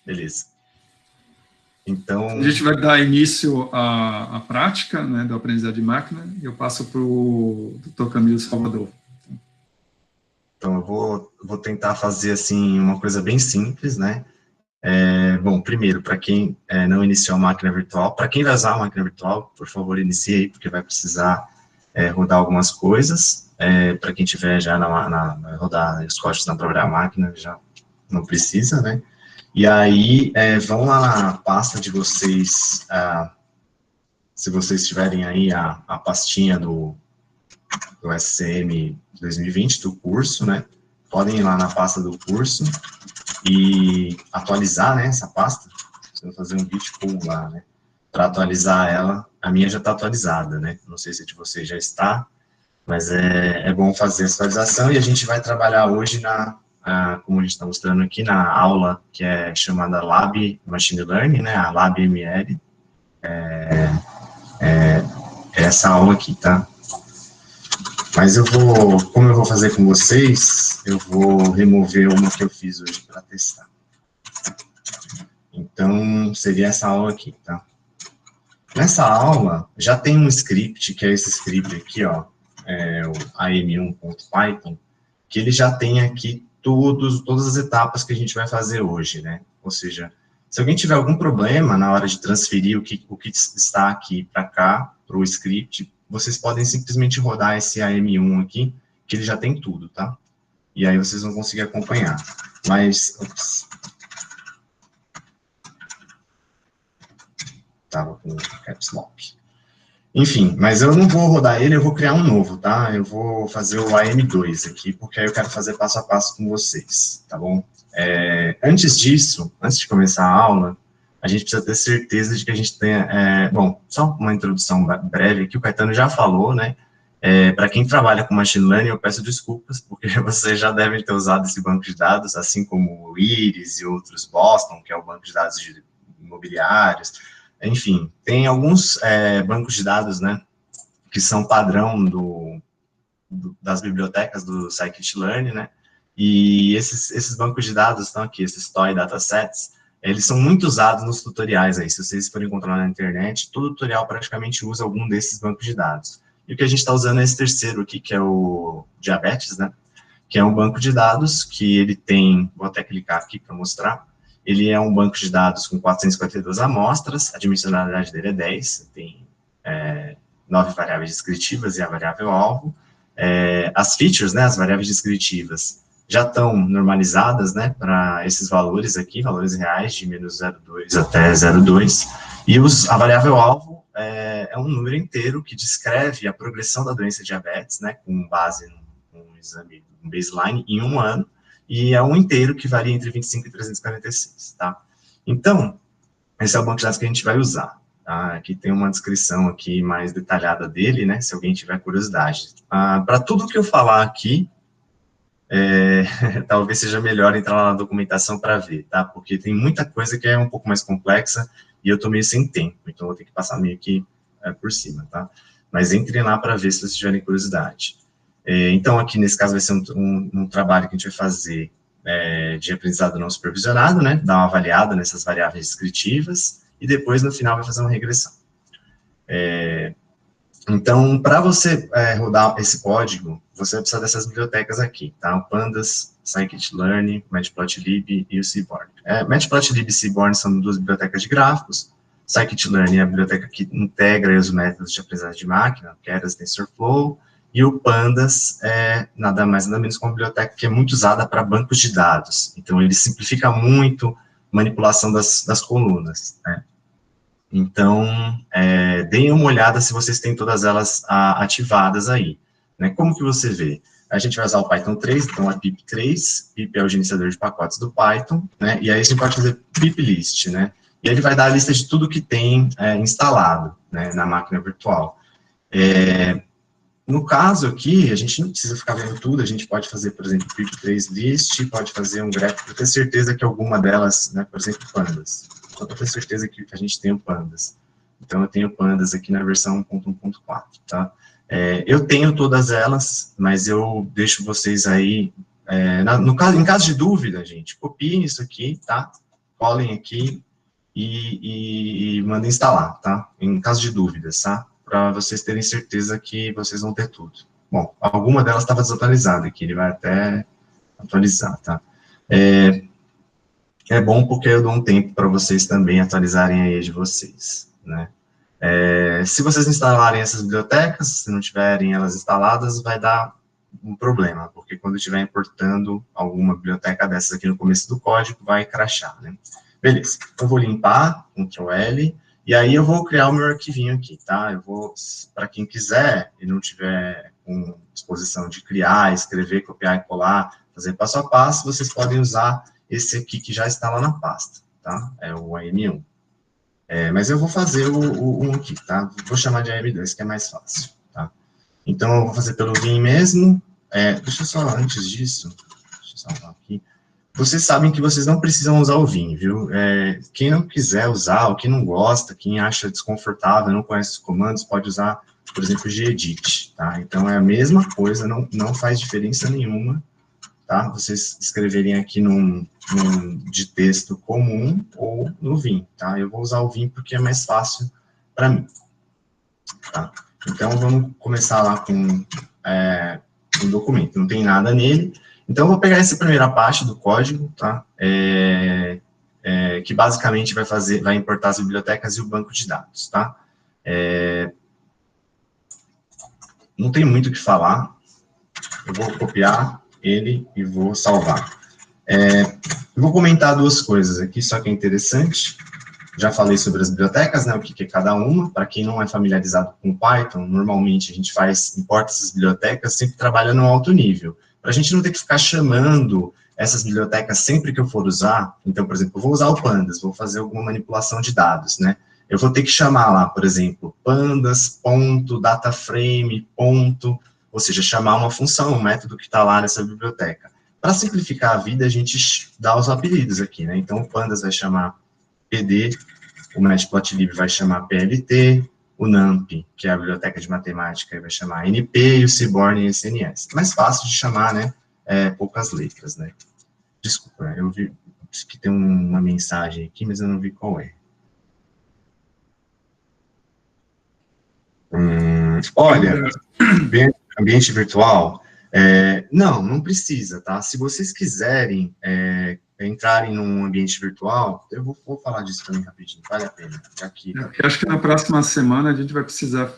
Beleza. Então... A gente vai dar início à prática, né, do aprendizado de máquina, e eu passo para o Dr. Camilo Salvador. Então, eu vou tentar fazer, assim, uma coisa bem simples, né? Bom, primeiro, para quem não iniciou a máquina virtual, para quem vai usar a máquina virtual, por favor, inicie aí, porque vai precisar rodar algumas coisas. Para quem tiver já vai rodar os códigos na própria máquina, já não precisa, né? E aí, vão lá na pasta de vocês, se vocês tiverem aí a pastinha do SCM 2020, do curso, né? Podem ir lá na pasta do curso e atualizar, né, essa pasta. Você vai fazer um git pull lá, né? Para atualizar ela, a minha já está atualizada, né? Não sei se a de vocês já está, mas é bom fazer essa atualização e a gente vai trabalhar hoje como a gente está mostrando aqui, na aula que é chamada Lab Machine Learning, né, a Lab ML, essa aula aqui, tá? Mas como eu vou fazer com vocês, eu vou remover uma que eu fiz hoje para testar. Então, seria essa aula aqui, tá? Nessa aula, já tem um script, que é esse script aqui, ó, o am1.python, que ele já tem aqui todas as etapas que a gente vai fazer hoje, né? Ou seja, se alguém tiver algum problema na hora de transferir o que está aqui para cá, para o script, vocês podem simplesmente rodar esse am1 aqui, que ele já tem tudo, tá? E aí vocês vão conseguir acompanhar. Mas, tava com caps lock. Enfim, mas eu não vou rodar ele, eu vou criar um novo, tá? Eu vou fazer o AM2 aqui, porque aí eu quero fazer passo a passo com vocês, tá bom? Antes disso, antes de começar a aula, a gente precisa ter certeza de que a gente tenha... bom, só uma introdução breve aqui, o Caetano já falou, né? Para quem trabalha com Machine Learning, eu peço desculpas, porque vocês já devem ter usado esse banco de dados, assim como o Iris e outros Boston, que é o banco de dados imobiliários. Enfim, tem alguns bancos de dados, né, que são padrão das bibliotecas do Scikit-Learn, né, e esses bancos de dados estão aqui, esses toy datasets, eles são muito usados nos tutoriais aí, se vocês forem encontrar na internet, todo tutorial praticamente usa algum desses bancos de dados. E o que a gente está usando é esse terceiro aqui, que é o Diabetes, né, que é um banco de dados que ele tem, vou até clicar aqui para mostrar, ele é um banco de dados com 442 amostras, a dimensionalidade dele é 10, tem 9 variáveis descritivas e a variável alvo. As features, né, as variáveis descritivas, já estão normalizadas, né, para esses valores aqui, valores reais, de menos 0,2 até 0,2, e a variável alvo é um número inteiro que descreve a progressão da doença de diabetes, né, com base num exame, um baseline, em 1 ano, e é um inteiro que varia entre 25 e 346, tá? Então, esse é o banco de dados que a gente vai usar, tá? Aqui tem uma descrição aqui mais detalhada dele, né, se alguém tiver curiosidade. Para tudo que eu falar aqui, talvez seja melhor entrar lá na documentação para ver, tá? Porque tem muita coisa que é um pouco mais complexa e eu tô meio sem tempo, então vou ter que passar meio que por cima, tá? Mas entrem lá para ver se vocês tiverem curiosidade. Então, aqui nesse caso vai ser um trabalho que a gente vai fazer de aprendizado não supervisionado, né? Dar uma avaliada nessas variáveis descritivas e depois, no final, vai fazer uma regressão. Então, para você rodar esse código, você vai precisar dessas bibliotecas aqui, tá? O Pandas, Scikit-Learn, Matplotlib e o Seaborn. Matplotlib e Seaborn são 2 bibliotecas de gráficos. Scikit-Learn é a biblioteca que integra os métodos de aprendizagem de máquina, Keras, TensorFlow, e o Pandas é nada mais nada menos que uma biblioteca que é muito usada para bancos de dados. Então, ele simplifica muito a manipulação das colunas, né? Então, deem uma olhada se vocês têm todas elas ativadas aí, né? Como que você vê? A gente vai usar o Python 3, então é pip3, pip é o gerenciador de pacotes do Python, né? E aí a gente pode fazer piplist, né? E ele vai dar a lista de tudo que tem instalado, né, na máquina virtual. No caso aqui, a gente não precisa ficar vendo tudo, a gente pode fazer, por exemplo, pip3list, pode fazer um grep para ter certeza que alguma delas, né, por exemplo, pandas. Só para ter certeza que a gente tem o pandas. Então, eu tenho pandas aqui na versão 1.1.4, tá? Eu tenho todas elas, mas eu deixo vocês aí, em caso de dúvida, gente, copiem isso aqui, tá? colhem aqui e mandem instalar, tá? Em caso de dúvidas, tá? Para vocês terem certeza que vocês vão ter tudo. Bom, alguma delas estava desatualizada aqui, ele vai até atualizar, tá? É bom porque eu dou um tempo para vocês também atualizarem aí de vocês, né? Se vocês instalarem essas bibliotecas, se não tiverem elas instaladas, vai dar um problema, porque quando estiver importando alguma biblioteca dessas aqui no começo do código, vai crashar, né? Beleza, eu vou limpar, Ctrl L, e aí eu vou criar o meu arquivinho aqui, tá? Eu vou, para quem quiser e não tiver com disposição de criar, escrever, copiar e colar, fazer passo a passo, vocês podem usar esse aqui que já está lá na pasta, tá? É o AM1. Mas eu vou fazer o aqui, tá? Vou chamar de AM2, que é mais fácil, tá? Então, eu vou fazer pelo Vim mesmo. Deixa eu só, antes disso, deixa eu salvar aqui. Vocês sabem que vocês não precisam usar o Vim, viu? Quem não quiser usar, ou quem não gosta, quem acha desconfortável, não conhece os comandos, pode usar, por exemplo, o gedit, tá? Então, é a mesma coisa, não faz diferença nenhuma, tá? Vocês escreverem aqui num de texto comum ou no Vim, tá? Eu vou usar o Vim porque é mais fácil para mim, tá? Então, vamos começar lá com um documento, não tem nada nele. Então, eu vou pegar essa primeira parte do código, tá? Que basicamente vai importar as bibliotecas e o banco de dados, tá? Não tem muito o que falar. Eu vou copiar ele e vou salvar. Eu vou comentar duas coisas aqui, só que é interessante. Já falei sobre as bibliotecas, né, o que é cada uma. Para quem não é familiarizado com Python, normalmente a gente importa essas bibliotecas sempre trabalhando no alto nível. Para a gente não ter que ficar chamando essas bibliotecas sempre que eu for usar. Então, por exemplo, eu vou usar o pandas, vou fazer alguma manipulação de dados, né? Eu vou ter que chamar lá, por exemplo, pandas.dataframe. Ou seja, chamar uma função, um método que está lá nessa biblioteca. Para simplificar a vida, a gente dá os apelidos aqui, né? Então, o pandas vai chamar PD, o matplotlib vai chamar PLT, o NumPy, que é a biblioteca de matemática, vai chamar NP, e o Seaborn SNS. Mais fácil de chamar, né? Poucas letras, né? Desculpa, eu vi que tem uma mensagem aqui, mas eu não vi qual é. Olha, ambiente virtual, não precisa, tá? Se vocês quiserem entrarem num ambiente virtual, eu vou falar disso também rapidinho, vale a pena. Aqui, tá? Eu acho que na próxima semana a gente vai ser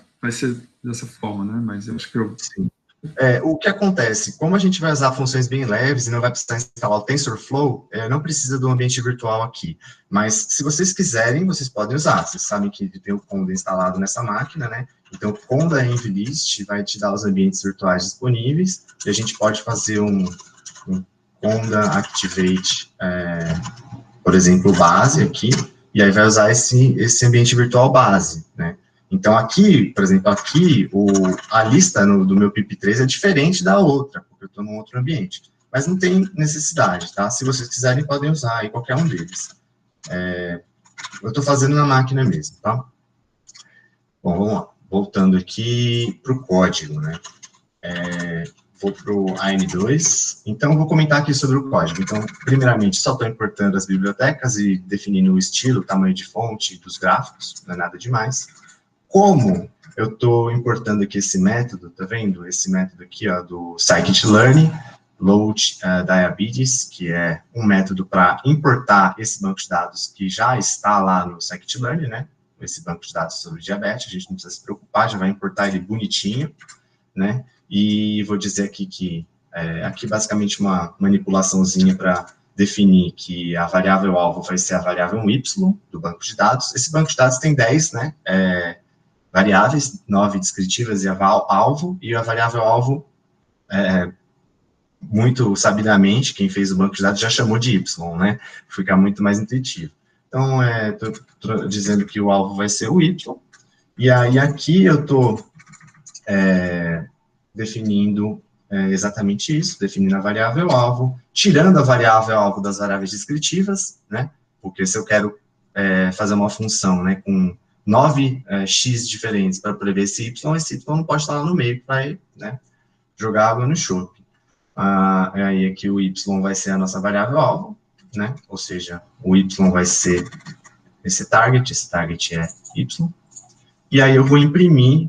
dessa forma, né? Mas eu acho que Sim. O que acontece, como a gente vai usar funções bem leves e não vai precisar instalar o TensorFlow, não precisa do ambiente virtual aqui. Mas, se vocês quiserem, vocês podem usar. Vocês sabem que tem o Conda instalado nessa máquina, né? Então, o Conda EnvList vai te dar os ambientes virtuais disponíveis, e a gente pode fazer um Conda Activate, por exemplo, base aqui, e aí vai usar esse ambiente virtual base, né? Então, aqui, por exemplo, a lista do meu pip3 é diferente da outra, porque eu estou num outro ambiente. Mas não tem necessidade, tá? Se vocês quiserem, podem usar aí qualquer um deles. Eu estou fazendo na máquina mesmo, tá? Bom, vamos lá. Voltando aqui para o código, né? Vou para o AM2. Então, eu vou comentar aqui sobre o código. Então, primeiramente, só estou importando as bibliotecas e definindo o estilo, o tamanho de fonte dos gráficos, não é nada demais. Como eu estou importando aqui esse método, tá vendo? Esse método aqui, ó, do scikit-learn, load diabetes, que é um método para importar esse banco de dados que já está lá no scikit-learn, né? Esse banco de dados sobre diabetes, a gente não precisa se preocupar, já vai importar ele bonitinho, né? E vou dizer aqui que, aqui basicamente uma manipulaçãozinha para definir que a variável alvo vai ser a variável y do banco de dados. Esse banco de dados tem 10, né? Variáveis, 9 descritivas e alvo, e a variável alvo, muito sabidamente, quem fez o banco de dados já chamou de y, né? Fica muito mais intuitivo. Então, estou dizendo que o alvo vai ser o y, e aí aqui eu estou definindo exatamente isso, definindo a variável alvo, tirando a variável alvo das variáveis descritivas, né? Porque se eu quero fazer uma função, né, com 9 x diferentes para prever esse y não pode estar lá no meio, que vai, né, jogar água no chope. Aí aqui o y vai ser a nossa variável alvo, né? Ou seja, o y vai ser esse target é y. E aí eu vou imprimir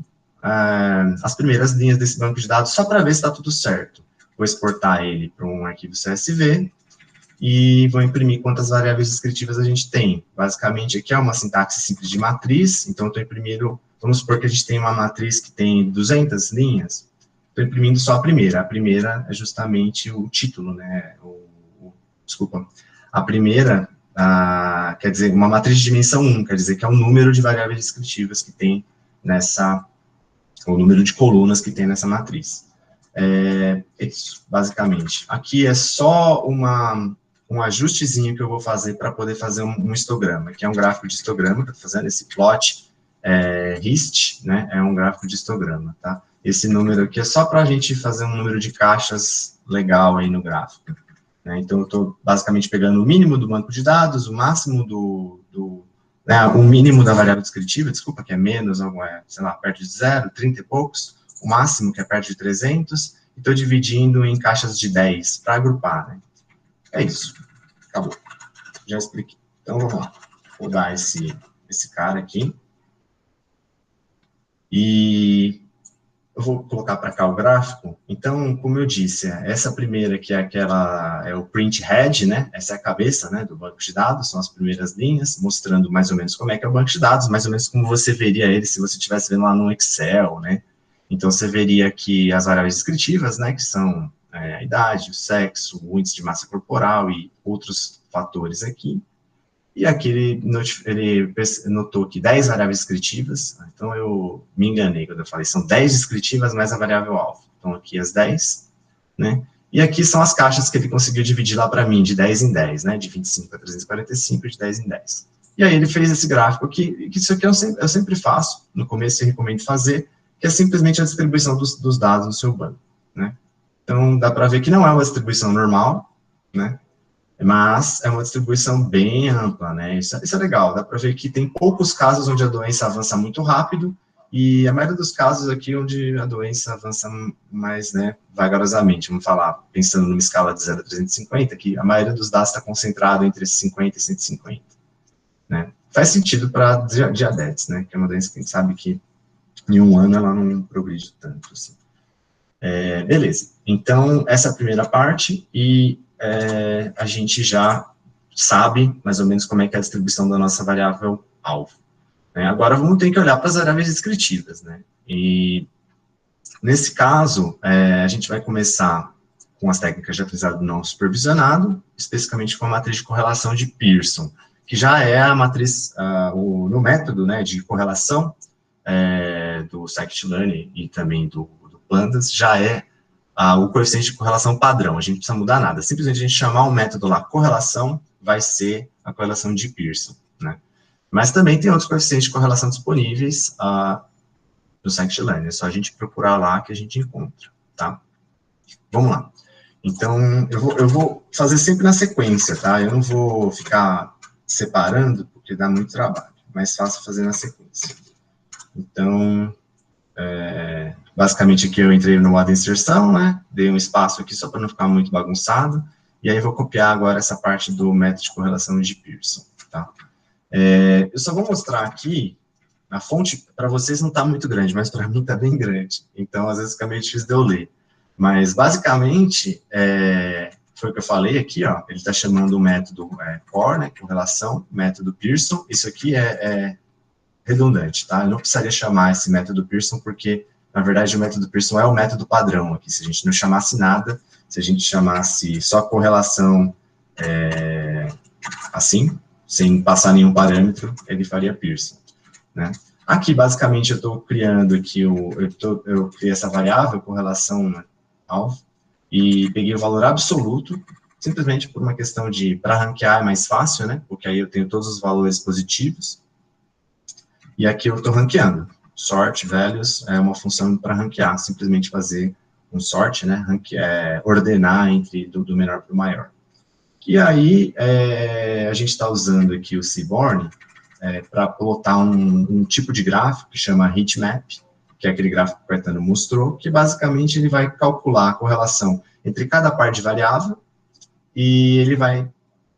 as primeiras linhas desse banco de dados só para ver se está tudo certo. Vou exportar ele para um arquivo CSV e vou imprimir quantas variáveis descritivas a gente tem. Basicamente, aqui é uma sintaxe simples de matriz, então estou imprimindo, vamos supor que a gente tem uma matriz que tem 200 linhas, estou imprimindo só a primeira. A primeira é justamente o título, né? Desculpa. A primeira, quer dizer, uma matriz de dimensão 1, quer dizer que é o número de variáveis descritivas que tem o número de colunas que tem nessa matriz. É isso, basicamente. Aqui é só um ajustezinho que eu vou fazer para poder fazer um histograma, que é um gráfico de histograma, que eu estou fazendo esse plot HIST, né, é um gráfico de histograma, tá? Esse número aqui é só para a gente fazer um número de caixas legal aí no gráfico, né? Então, eu estou basicamente pegando o mínimo do banco de dados, o máximo o mínimo da variável descritiva, desculpa, que é menos, sei lá, perto de 0, 30 e poucos, o máximo, que é perto de 300, e estou dividindo em caixas de 10 para agrupar, né? É isso. Acabou. Já expliquei. Então, vamos lá. Vou dar esse cara aqui. E eu vou colocar para cá o gráfico. Então, como eu disse, essa primeira que é o print head, né? Essa é a cabeça, né, do banco de dados, são as primeiras linhas, mostrando mais ou menos como é que é o banco de dados, mais ou menos como você veria ele se você estivesse vendo lá no Excel, né? Então, você veria aqui as variáveis descritivas, né, que são a idade, o sexo, o índice de massa corporal e outros fatores aqui. E aqui ele notou que 10 variáveis descritivas, então eu me enganei quando eu falei, são 10 descritivas mais a variável alfa. Então, aqui as 10, né? E aqui são as caixas que ele conseguiu dividir lá para mim, de 10 em 10, né? De 25 a 345, de 10 em 10. E aí ele fez esse gráfico aqui, que isso aqui eu sempre faço, no começo eu recomendo fazer, que é simplesmente a distribuição dos dados no seu banco, né? Então, dá para ver que não é uma distribuição normal, né? Mas é uma distribuição bem ampla, né? Isso é legal, dá para ver que tem poucos casos onde a doença avança muito rápido, e a maioria dos casos aqui onde a doença avança mais, né, vagarosamente, vamos falar, pensando numa escala de 0 a 350, que a maioria dos dados está concentrado entre 50 e 150, né? Faz sentido para diabetes, né? Que é uma doença que a gente sabe que em um ano ela não progride tanto, assim. Beleza, então essa é a primeira parte, e a gente já sabe mais ou menos como é que é a distribuição da nossa variável alvo, né? Agora vamos ter que olhar para as variáveis descritivas, né? E nesse caso, a gente vai começar com as técnicas de aprendizado não supervisionado, especificamente com a matriz de correlação de Pearson, que já é a matriz, no método, né, de correlação do scikit-learn e também do Pandas, já é o coeficiente de correlação padrão, a gente não precisa mudar nada, simplesmente a gente chamar o método lá, correlação, vai ser a correlação de Pearson, né? Mas também tem outros coeficientes de correlação disponíveis no scikit-learn, é só a gente procurar lá que a gente encontra, tá? Vamos lá. Então, eu vou fazer sempre na sequência, tá? Eu não vou ficar separando, porque dá muito trabalho, mais fácil fazer na sequência. Então, basicamente aqui eu entrei no modo inserção, né, dei um espaço aqui só para não ficar muito bagunçado, e aí eu vou copiar agora essa parte do método de correlação de Pearson, tá? Eu só vou mostrar aqui, a fonte para vocês não está muito grande, mas para mim está bem grande, então às vezes fica meio difícil de eu ler, mas basicamente, foi o que eu falei aqui, ó, ele está chamando o método core, né, correlação, método Pearson, isso aqui é redundante, tá? Eu não precisaria chamar esse método Pearson, porque, na verdade, o método Pearson é o método padrão aqui. Se a gente não chamasse nada, se a gente chamasse só correlação assim, sem passar nenhum parâmetro, ele faria Pearson, né? Aqui, basicamente, eu estou criando aqui, eu criei essa variável, correlação, né, alvo, e peguei o valor absoluto, simplesmente por uma questão para ranquear é mais fácil, né? Porque aí eu tenho todos os valores positivos. E aqui eu estou ranqueando. Sort values é uma função para ranquear, simplesmente fazer um sort, né, ordenar do menor para o maior. E aí, a gente está usando aqui o Seaborn para plotar um tipo de gráfico que chama heatmap, que é aquele gráfico que o Caetano mostrou, que basicamente ele vai calcular a correlação entre cada par de variável, e ele vai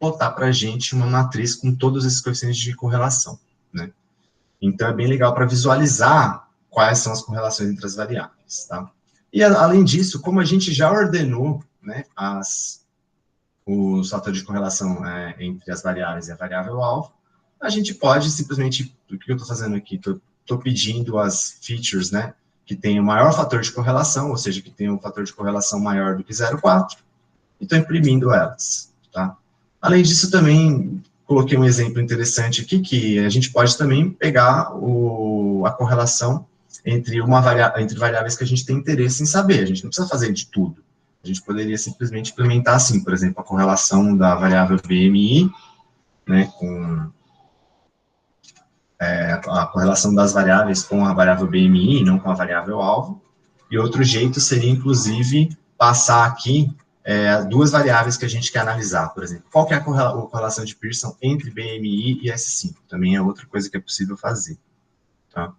botar para a gente uma matriz com todos esses coeficientes de correlação, né? Então, é bem legal para visualizar quais são as correlações entre as variáveis, tá? E, além disso, como a gente já ordenou, né, os fatores de correlação entre as variáveis e a variável-alvo, a gente pode simplesmente, o que eu estou fazendo aqui? Estou pedindo as features, né, que tem o maior fator de correlação, ou seja, que tem um fator de correlação maior do que 0,4, e estou imprimindo elas, tá? Além disso, também coloquei um exemplo interessante aqui, que a gente pode também pegar a correlação entre variáveis que a gente tem interesse em saber. A gente não precisa fazer de tudo. A gente poderia simplesmente implementar assim, por exemplo, a correlação da variável BMI, né, com a correlação das variáveis com a variável BMI, não com a variável alvo. E outro jeito seria, inclusive, passar aqui duas variáveis que a gente quer analisar, por exemplo. Qual que é a correlação de Pearson entre BMI e S5? Também é outra coisa que é possível fazer, tá?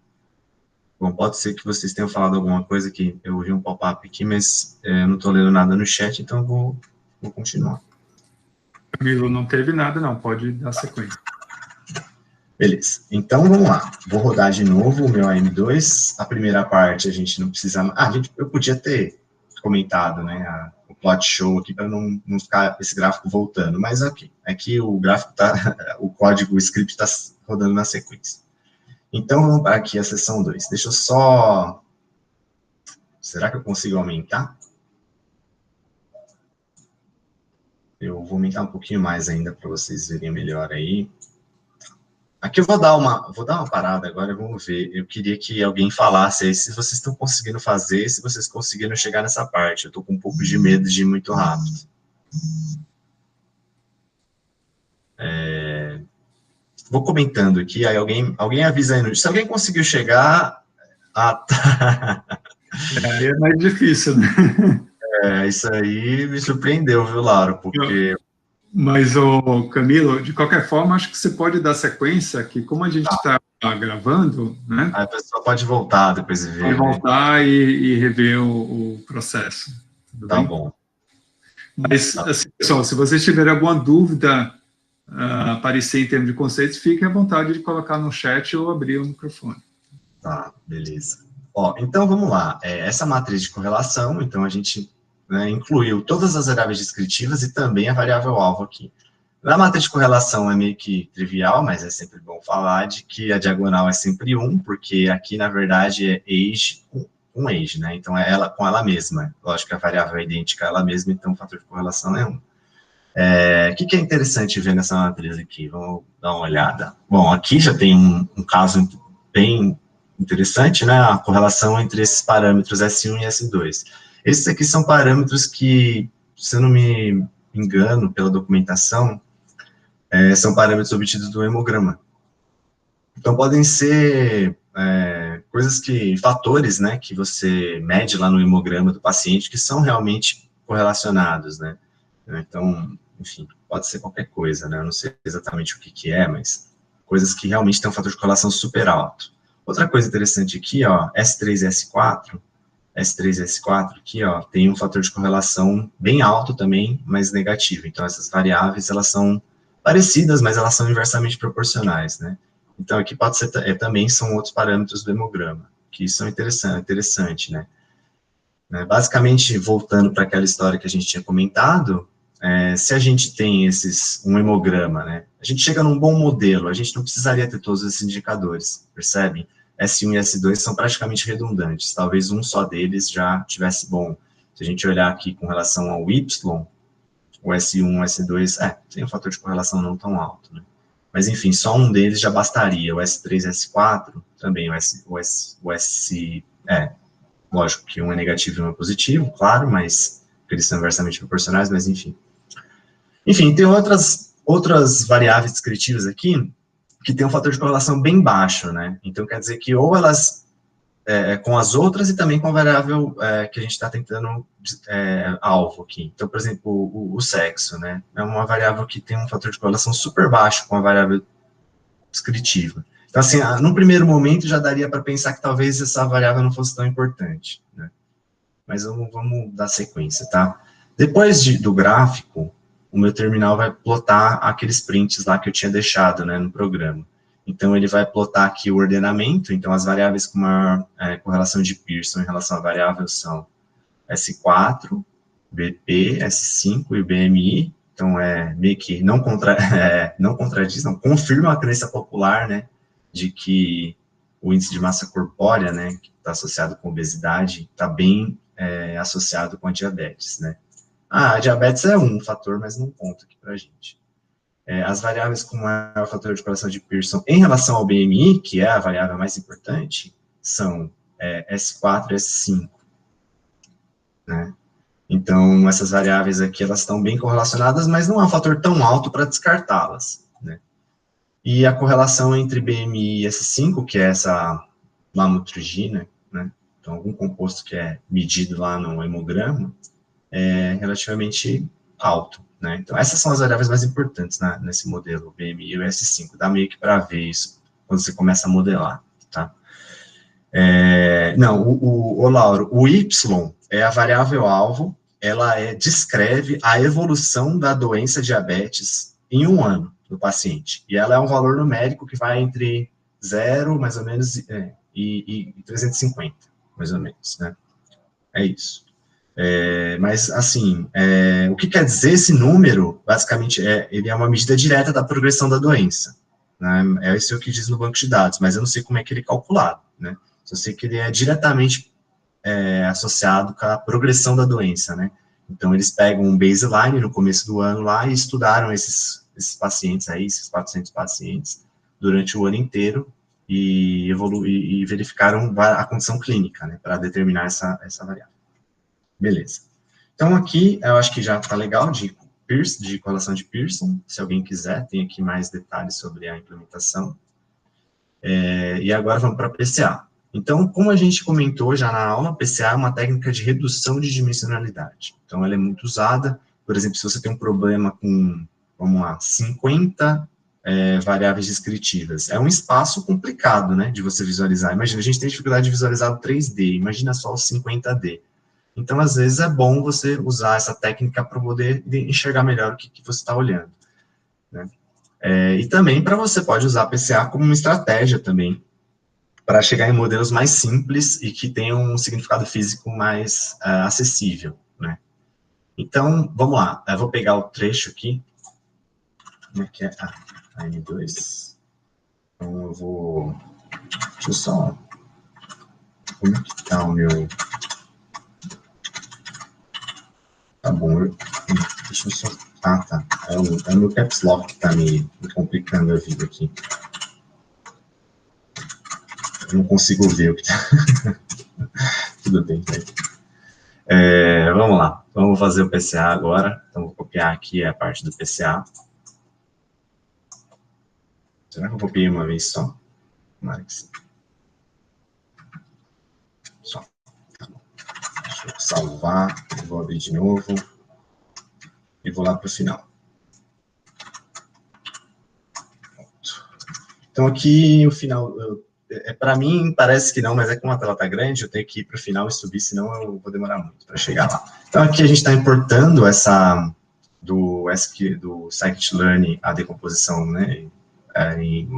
Bom, pode ser que vocês tenham falado alguma coisa que eu ouvi um pop-up aqui, mas eu não estou lendo nada no chat, então vou continuar. Camilo, não teve nada não, pode dar sequência. Beleza, então vamos lá. Vou rodar de novo o meu AM2. A primeira parte a gente não precisa... eu podia ter comentado, né, o plot show aqui para não ficar esse gráfico voltando, mas aqui o gráfico o código, o script está rodando na sequência. Então vamos para aqui a seção 2. Deixa eu só... Será que eu consigo aumentar? Eu vou aumentar um pouquinho mais ainda para vocês verem melhor aí. Aqui eu vou dar uma parada agora, vamos ver. Eu queria que alguém falasse aí se vocês estão conseguindo fazer, se vocês conseguiram chegar nessa parte. Eu estou com um pouco de medo de ir muito rápido. Vou comentando aqui, aí alguém avisa aí. Se alguém conseguiu chegar... tá. É mais difícil, né? Isso aí me surpreendeu, viu, Lauro? Porque... Mas, Camilo, de qualquer forma, acho que você pode dar sequência, que como a gente está gravando, né? Aí a pessoa pode voltar depois e ver. Pode voltar, né? e rever o processo. Tudo tá bem? Bom. Mas, assim, pessoal, se vocês tiverem alguma dúvida aparecer em termos de conceitos, fiquem à vontade de colocar no chat ou abrir o microfone. Tá, beleza. Então vamos lá. Essa matriz de correlação, então a gente, né, incluiu todas as variáveis descritivas e também a variável-alvo aqui. Na matriz de correlação é meio que trivial, mas é sempre bom falar de que a diagonal é sempre 1, porque aqui, na verdade, é age com age, né? Então, é ela com ela mesma. Lógico que a variável é idêntica a ela mesma, então o fator de correlação é 1. O que é interessante ver nessa matriz aqui? Vamos dar uma olhada. Bom, aqui já tem um caso bem interessante, né? A correlação entre esses parâmetros S1 e S2. Esses aqui são parâmetros que, se eu não me engano, pela documentação, são parâmetros obtidos do hemograma. Então, podem ser fatores, né, que você mede lá no hemograma do paciente que são realmente correlacionados, né? Então, enfim, pode ser qualquer coisa, né? Eu não sei exatamente o que é, mas coisas que realmente têm um fator de correlação super alto. Outra coisa interessante aqui, S3 e S4, aqui, tem um fator de correlação bem alto também, mas negativo. Então, essas variáveis, elas são parecidas, mas elas são inversamente proporcionais, né? Então, aqui pode ser, também são outros parâmetros do hemograma, que são interessantes, né? Basicamente, voltando para aquela história que a gente tinha comentado, se a gente tem um hemograma, né? A gente chega num bom modelo, a gente não precisaria ter todos esses indicadores, percebem? S1 e S2 são praticamente redundantes, talvez um só deles já tivesse bom. Se a gente olhar aqui com relação ao Y, o S1, o S2, tem um fator de correlação não tão alto, né? Mas, enfim, só um deles já bastaria. O S3 e S4, também lógico que um é negativo e um é positivo, claro, mas eles são inversamente proporcionais, mas, enfim. Enfim, tem outras variáveis descritivas aqui que tem um fator de correlação bem baixo, né? Então, quer dizer que ou elas, com as outras e também com a variável que a gente está tentando alvo aqui. Então, por exemplo, o sexo, né? É uma variável que tem um fator de correlação super baixo com a variável descritiva. Então, assim, num primeiro momento já daria para pensar que talvez essa variável não fosse tão importante, né? Mas vamos dar sequência, tá? Depois do gráfico, o meu terminal vai plotar aqueles prints lá que eu tinha deixado, né, no programa. Então, ele vai plotar aqui o ordenamento, então as variáveis com maior correlação de Pearson em relação à variável são S4, BP, S5 e BMI, então meio que não contradiz, não confirma a crença popular, né, de que o índice de massa corpórea, né, que está associado com obesidade, está bem associado com a diabetes, né. A diabetes é um fator, mas não conta aqui para a gente. As variáveis com maior fator de correlação de Pearson em relação ao BMI, que é a variável mais importante, são S4 e S5, né? Então, essas variáveis aqui, elas estão bem correlacionadas, mas não é um fator tão alto para descartá-las, né? E a correlação entre BMI e S5, que é essa lamotrigina, né? Então, algum composto que é medido lá no hemograma, é relativamente alto, né? Então, essas são as variáveis mais importantes, né, nesse modelo, o BMI e o S5. Dá meio que para ver isso quando você começa a modelar, tá? Lauro, o Y é a variável-alvo, ela descreve a evolução da doença diabetes em um ano do paciente. E ela é um valor numérico que vai entre 0, mais ou menos, e 350, mais ou menos, né? É isso. Mas, assim, o que quer dizer esse número, basicamente, ele é uma medida direta da progressão da doença, né? É isso que diz no banco de dados, mas eu não sei como é que ele é calculado, né? Só sei que ele é diretamente associado com a progressão da doença, né? Então, eles pegam um baseline no começo do ano lá e estudaram esses pacientes aí, esses 400 pacientes, durante o ano inteiro e verificaram a condição clínica, né, para determinar essa variável. Beleza. Então, aqui, eu acho que já está legal de correlação de Pearson. Se alguém quiser, tem aqui mais detalhes sobre a implementação. E agora vamos para PCA. Então, como a gente comentou já na aula, PCA é uma técnica de redução de dimensionalidade. Então, ela é muito usada, por exemplo, se você tem um problema com, vamos lá, 50 variáveis descritivas. É um espaço complicado, né, de você visualizar. Imagina, a gente tem dificuldade de visualizar o 3D, imagina só o 50D. Então, às vezes, é bom você usar essa técnica para poder enxergar melhor o que você está olhando, né? E também você pode usar a PCA como uma estratégia também, para chegar em modelos mais simples e que tenham um significado físico mais acessível, né? Então, vamos lá. Eu vou pegar o trecho aqui. Como é que é? A M2. Então, eu vou... Deixa eu só... Como é que está o meu... Tá bom, deixa eu só... Ah, tá. É o meu caps lock que tá me complicando a vida aqui. Eu não consigo ver o que tá... Tudo bem, né? Vamos lá. Vamos fazer o PCA agora. Então, vou copiar aqui a parte do PCA. Será que eu copiei uma vez só? Mas... Só. Tá bom. Deixa eu salvar. Eu vou abrir de novo. E vou lá para o final. Então, aqui, o final, para mim, parece que não, mas como a tela está grande, eu tenho que ir para o final e subir, senão eu vou demorar muito para chegar lá. Então, aqui a gente está importando do scikit-learn, a decomposição, né, em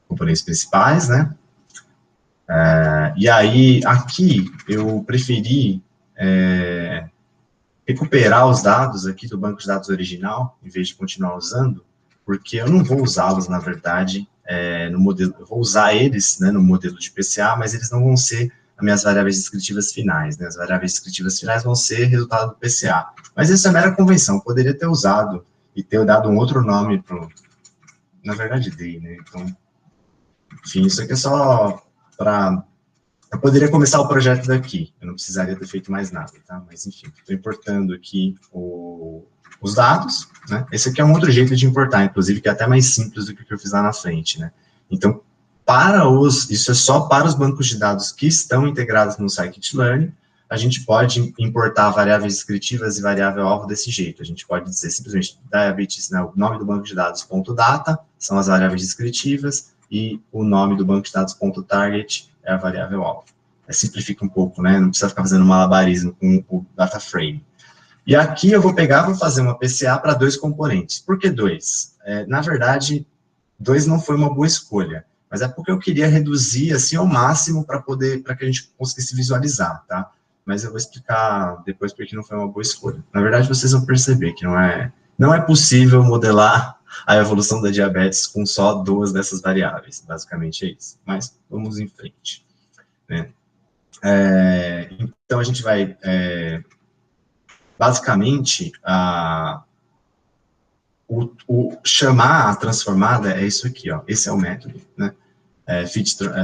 componentes principais, né. E aí, aqui, eu preferi recuperar os dados aqui do banco de dados original, em vez de continuar usando, porque eu não vou usá-los, na verdade, no modelo, eu vou usar eles, né, no modelo de PCA, mas eles não vão ser as minhas variáveis descritivas finais, né, as variáveis descritivas finais vão ser resultado do PCA, mas isso é mera convenção, eu poderia ter usado e ter dado um outro nome na verdade dei, né, então, enfim, isso aqui é só para... Eu poderia começar o projeto daqui, eu não precisaria ter feito mais nada, tá? Mas, enfim, estou importando aqui os dados, né? Esse aqui é um outro jeito de importar, inclusive, que é até mais simples do que o que eu fiz lá na frente, né? Então, isso é só para os bancos de dados que estão integrados no scikit-learn, a gente pode importar variáveis descritivas e variável-alvo desse jeito. A gente pode dizer simplesmente diabetes, né, o nome do banco de dados .data são as variáveis descritivas e o nome do banco de dados .target é a variável-alvo. Simplifica um pouco, né? Não precisa ficar fazendo malabarismo com o data frame. E aqui eu vou pegar, vou fazer uma PCA para 2 componentes. Por que 2? Na verdade, 2 não foi uma boa escolha, mas é porque eu queria reduzir, assim, ao máximo para que a gente conseguisse visualizar, tá? Mas eu vou explicar depois porque não foi uma boa escolha. Na verdade, vocês vão perceber que não é possível modelar a evolução da diabetes com só 2 dessas variáveis. Basicamente é isso. Mas vamos em frente, né? Então, a gente vai... basicamente, chamar a transformada é isso aqui, ó. Esse é o método, né?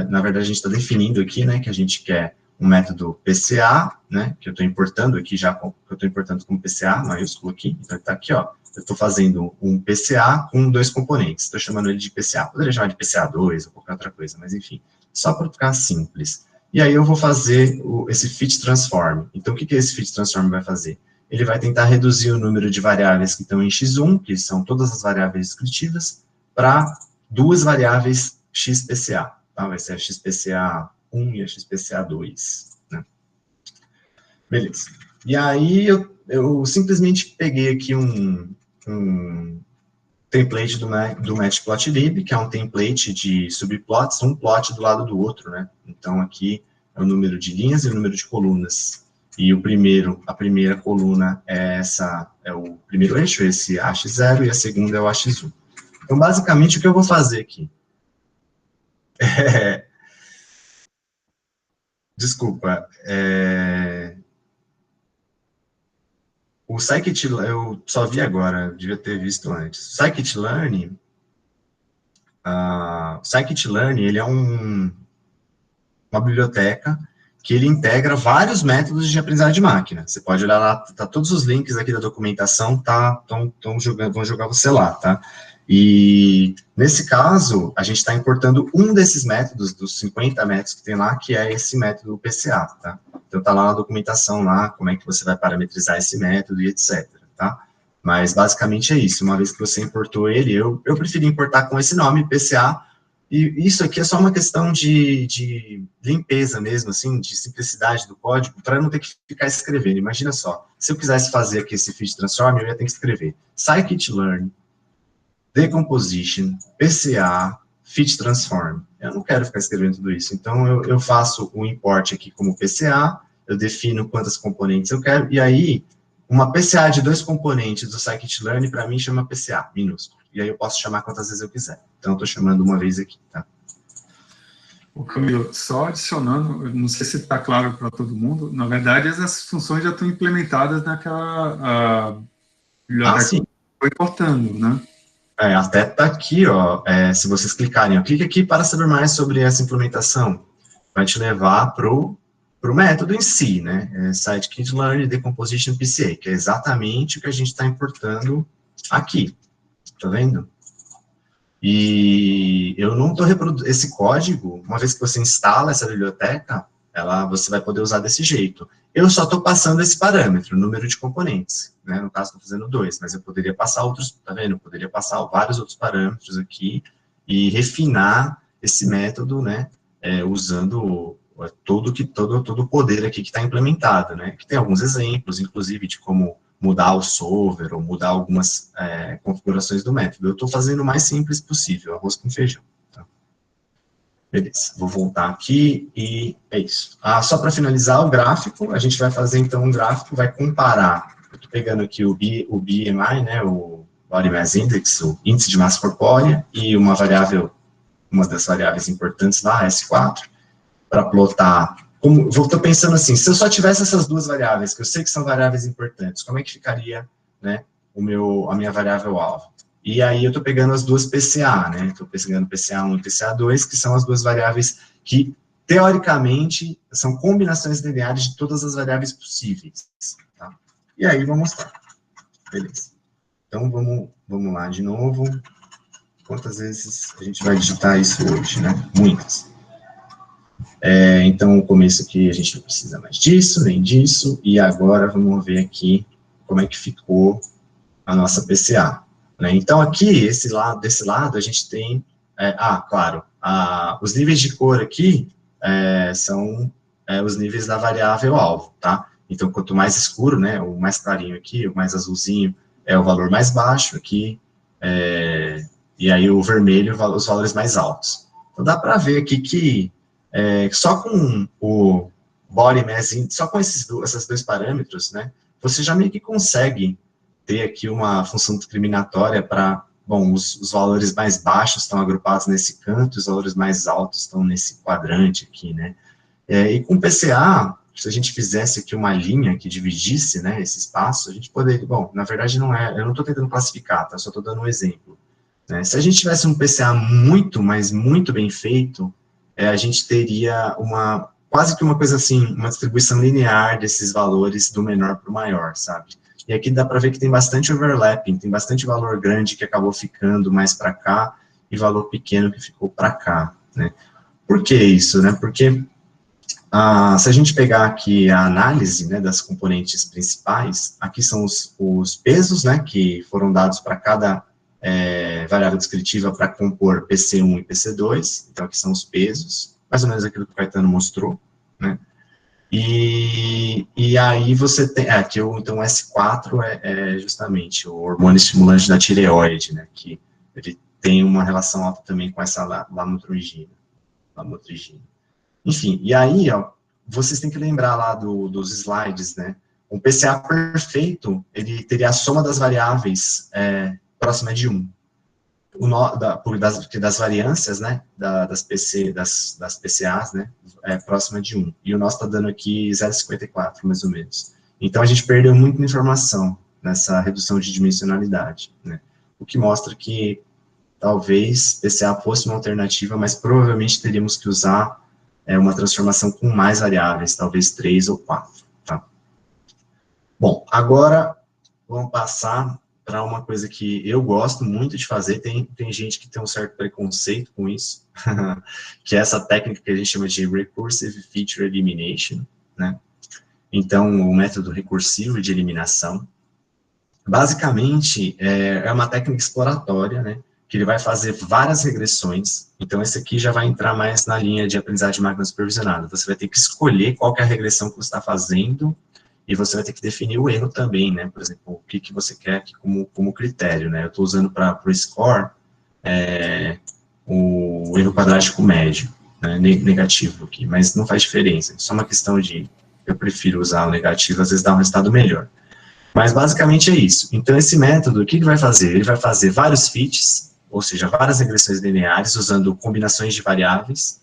Na verdade, a gente está definindo aqui, né, que a gente quer um método PCA, né, que eu estou importando aqui já, que eu estou importando como PCA, maiúsculo aqui, então está aqui, ó, eu estou fazendo um PCA com 2 componentes, estou chamando ele de PCA, poderia chamar de PCA2 ou qualquer outra coisa, mas enfim, só para ficar simples. E aí eu vou fazer esse fit transform. Então, o que esse fit transform vai fazer? Ele vai tentar reduzir o número de variáveis que estão em X1, que são todas as variáveis descritivas, para 2 variáveis XPCA, tá? Vai ser a XPCA1 e a XPCA2, né? Beleza. E aí, eu simplesmente peguei aqui um template do Matplotlib, que é um template de subplots, um plot do lado do outro, né? Então, aqui é o número de linhas e o número de colunas. E a primeira coluna é o primeiro eixo, esse AX0, e a segunda é o AX1. Então, basicamente, o que eu vou fazer aqui? Desculpa, o Scikit-learn, eu só vi agora, devia ter visto antes. O Scikit-learn, ele é uma biblioteca que ele integra vários métodos de aprendizagem de máquina. Você pode olhar lá, tá todos os links aqui da documentação, vão jogar você lá, tá? E, nesse caso, a gente está importando um desses métodos, dos 50 métodos que tem lá, que é esse método PCA, tá? Então, tá lá na documentação, lá, como é que você vai parametrizar esse método e etc, tá? Mas, basicamente, é isso. Uma vez que você importou ele, eu preferi importar com esse nome, PCA, e isso aqui é só uma questão de limpeza mesmo, assim, de simplicidade do código, para não ter que ficar escrevendo. Imagina só, se eu quisesse fazer aqui esse fit transform, eu ia ter que escrever scikit-learn, decomposition, PCA, fit transform. Eu não quero ficar escrevendo tudo isso. Então, eu faço o import aqui como PCA, eu defino quantas componentes eu quero, e aí, uma PCA de 2 componentes do scikit-learn, para mim, chama PCA, minúsculo. E aí eu posso chamar quantas vezes eu quiser. Então, eu estou chamando uma vez aqui, tá? Ô Camilo, só adicionando, não sei se está claro para todo mundo, na verdade, essas funções já estão implementadas naquela biblioteca que foi importando, né? Até está aqui, ó, se vocês clicarem, ó, clique aqui para saber mais sobre essa implementação. Vai te levar para o método em si, né? Scikit-learn decomposition PCA, que é exatamente o que a gente está importando aqui. Tá vendo? E eu não estou reproduzindo esse código, uma vez que você instala essa biblioteca, você vai poder usar desse jeito. Eu só estou passando esse parâmetro, número de componentes, né? No caso, estou fazendo 2, mas eu poderia passar outros, tá vendo? Eu poderia passar vários outros parâmetros aqui e refinar esse método, né? Usando todo o poder aqui que está implementado, né? Que tem alguns exemplos, inclusive, de como mudar o solver ou mudar algumas configurações do método. Eu estou fazendo o mais simples possível, arroz com feijão. Tá? Beleza, vou voltar aqui e é isso. Só para finalizar o gráfico, a gente vai fazer então um gráfico, vai comparar, eu estou pegando aqui o BMI, né, o Body Mass Index, o índice de massa corpórea, e uma das variáveis importantes lá, S4, para plotar. Estou pensando assim, se eu só tivesse essas 2 variáveis, que eu sei que são variáveis importantes, como é que ficaria, né, a minha variável-alvo? E aí eu estou pegando as 2 PCA, né, estou pegando PCA1 e PCA2, que são as 2 variáveis que, teoricamente, são combinações lineares de todas as variáveis possíveis, tá? E aí vou mostrar. Beleza. Então, vamos lá de novo. Quantas vezes a gente vai digitar isso hoje, né? Muitas. Então, o começo aqui, a gente não precisa mais disso, nem disso, e agora vamos ver aqui como é que ficou a nossa PCA. Né? Então, aqui, desse lado, a gente tem, claro, os níveis de cor aqui são os níveis da variável alvo, tá? Então, quanto mais escuro, né, o mais clarinho aqui, o mais azulzinho é o valor mais baixo aqui, e aí o vermelho, os valores mais altos. Então, dá para ver aqui que só com o body mass index, só com esses dois parâmetros, né, você já meio que consegue ter aqui uma função discriminatória para, bom, os valores mais baixos estão agrupados nesse canto, os valores mais altos estão nesse quadrante aqui, né. E com PCA, se a gente fizesse aqui uma linha que dividisse, né, esse espaço, a gente poderia, bom, na verdade não é, eu não estou tentando classificar, tá, só estou dando um exemplo, né, se a gente tivesse um PCA muito, mas muito bem feito, a gente teria quase que uma coisa assim, uma distribuição linear desses valores do menor para o maior, sabe, e aqui dá para ver que tem bastante overlapping, tem bastante valor grande que acabou ficando mais para cá, e valor pequeno que ficou para cá, né, por que isso, né, porque se a gente pegar aqui a análise, né, das componentes principais, aqui são os pesos, né, que foram dados para cada variável descritiva para compor PC1 e PC2, então aqui são os pesos, mais ou menos aquilo que o Caetano mostrou, né, e aí você tem, aqui então o S4 é justamente o hormônio estimulante da tireoide, né, que ele tem uma relação alta também com essa lamotrigina. Enfim, e aí, ó, vocês têm que lembrar lá dos slides, né? Um PCA perfeito, ele teria a soma das variáveis próxima de 1. Das variâncias, né, das PCAs, né, próxima de 1. E o nosso está dando aqui 0,54, mais ou menos. Então, a gente perdeu muita informação nessa redução de dimensionalidade, né? O que mostra que talvez PCA fosse uma alternativa, mas provavelmente teríamos que usar uma transformação com mais variáveis, talvez 3 ou 4, tá? Bom, agora vamos passar para uma coisa que eu gosto muito de fazer, tem gente que tem um certo preconceito com isso, que é essa técnica que a gente chama de Recursive Feature Elimination, né? Então, o método recursivo de eliminação, basicamente, é uma técnica exploratória, né? Que ele vai fazer várias regressões, então esse aqui já vai entrar mais na linha de aprendizagem de máquina supervisionada, você vai ter que escolher qual que é a regressão que você está fazendo, e você vai ter que definir o erro também, né, por exemplo, o que você quer aqui como critério, né, eu estou usando para o score, o erro quadrático médio, né, negativo aqui, mas não faz diferença, é só uma questão de, eu prefiro usar o negativo, às vezes dá um resultado melhor. Mas basicamente é isso. Então esse método, o que ele vai fazer? Ele vai fazer vários fits, ou seja, várias regressões lineares, usando combinações de variáveis,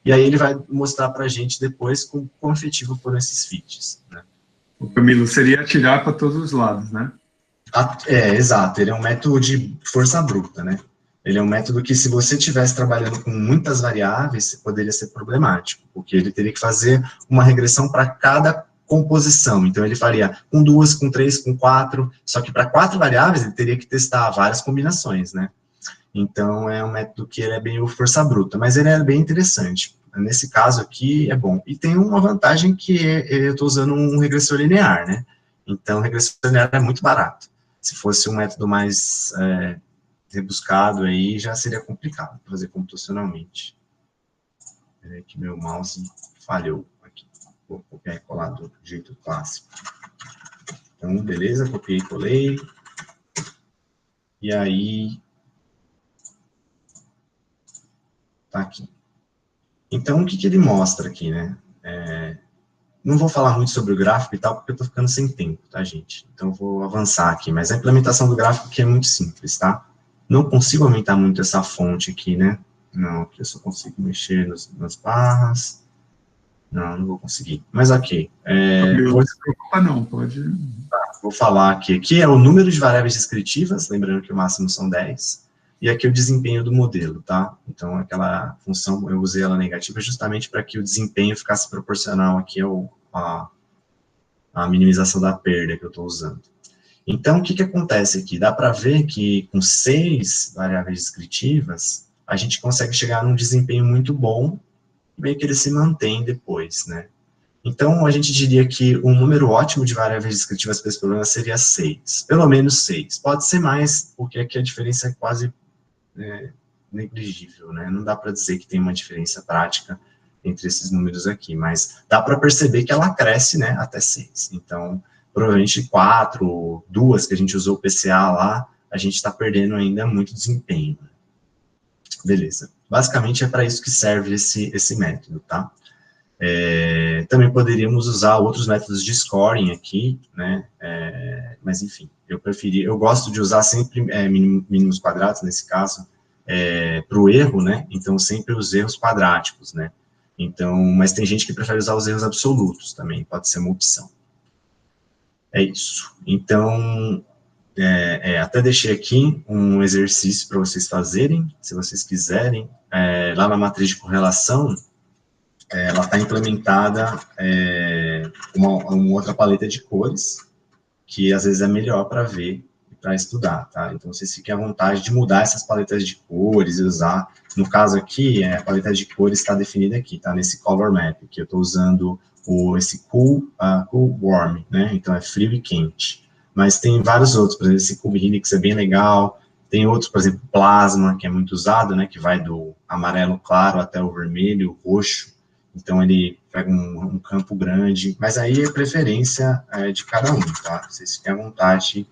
e aí ele vai mostrar para a gente depois quão efetivo foram esses fits, né? O Camilo, seria atirar para todos os lados, né? Exato, ele é um método de força bruta, né? Ele é um método que, se você estivesse trabalhando com muitas variáveis, poderia ser problemático, porque ele teria que fazer uma regressão para cada composição, então ele faria com 2, com 3, com 4, só que para 4 variáveis ele teria que testar várias combinações, né? Então é um método que ele é bem força bruta, mas ele é bem interessante. Nesse caso aqui é bom. E tem uma vantagem que eu estou usando um regressor linear, né? Então o regressor linear é muito barato. Se fosse um método mais rebuscado aí, já seria complicado fazer computacionalmente. Peraí que meu mouse falhou aqui. Vou copiar e colar do jeito clássico. Então, beleza, copiei e colei. E aí, tá aqui. Então, o que ele mostra aqui, né? Não vou falar muito sobre o gráfico e tal, porque eu tô ficando sem tempo, tá, gente? Então, vou avançar aqui. Mas a implementação do gráfico aqui é muito simples, tá? Não consigo aumentar muito essa fonte aqui, né? Não, aqui eu só consigo mexer nas barras. Não vou conseguir. Mas ok. Não se preocupa não, pode... Vou falar aqui. Aqui é o número de variáveis descritivas, lembrando que o máximo são 10. E aqui é o desempenho do modelo, tá? Então, aquela função, eu usei ela negativa justamente para que o desempenho ficasse proporcional aqui à minimização da perda que eu estou usando. Então, o que acontece aqui? Dá para ver que com 6 variáveis descritivas, a gente consegue chegar num desempenho muito bom, meio que ele se mantém depois, né? Então, a gente diria que um número ótimo de variáveis descritivas para esse problema seria 6, pelo menos 6. Pode ser mais, porque aqui a diferença é quase negligível, né? Não dá para dizer que tem uma diferença prática entre esses números aqui, mas dá para perceber que ela cresce, né, até 6. Então, provavelmente 4, 2 que a gente usou o PCA lá, a gente está perdendo ainda muito desempenho. Beleza. Basicamente é para isso que serve esse método, tá? Também poderíamos usar outros métodos de scoring aqui, né? Mas enfim, eu gosto de usar sempre mínimos quadrados, nesse caso, para o erro, né? Então, sempre os erros quadráticos, né? Então, mas tem gente que prefere usar os erros absolutos também, pode ser uma opção. É isso. Então, até deixei aqui um exercício para vocês fazerem, se vocês quiserem. Lá na matriz de correlação, ela está implementada uma outra paleta de cores, que às vezes é melhor para ver e para estudar, tá? Então, vocês fiquem à vontade de mudar essas paletas de cores e usar. No caso aqui, a paleta de cores está definida aqui, tá? Nesse color map, que eu estou usando esse cool warm, né? Então, é frio e quente. Mas tem vários outros, por exemplo, esse cool helix é bem legal. Tem outros, por exemplo, plasma, que é muito usado, né? Que vai do amarelo claro até o vermelho, roxo. Então, ele pega um campo grande, mas aí é preferência de cada um, tá? Vocês fiquem à vontade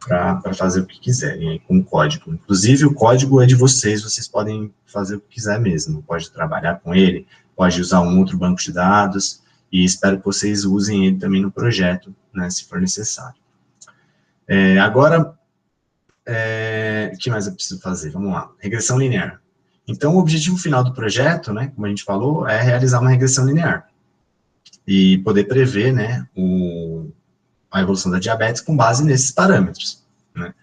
para fazer o que quiserem aí com o código. Inclusive, o código é de vocês podem fazer o que quiser mesmo, pode trabalhar com ele, pode usar um outro banco de dados, e espero que vocês usem ele também no projeto, né, se for necessário. Agora, o que mais eu preciso fazer? Vamos lá, regressão linear. Então, o objetivo final do projeto, né, como a gente falou, é realizar uma regressão linear e poder prever, né, a evolução da diabetes com base nesses parâmetros, né.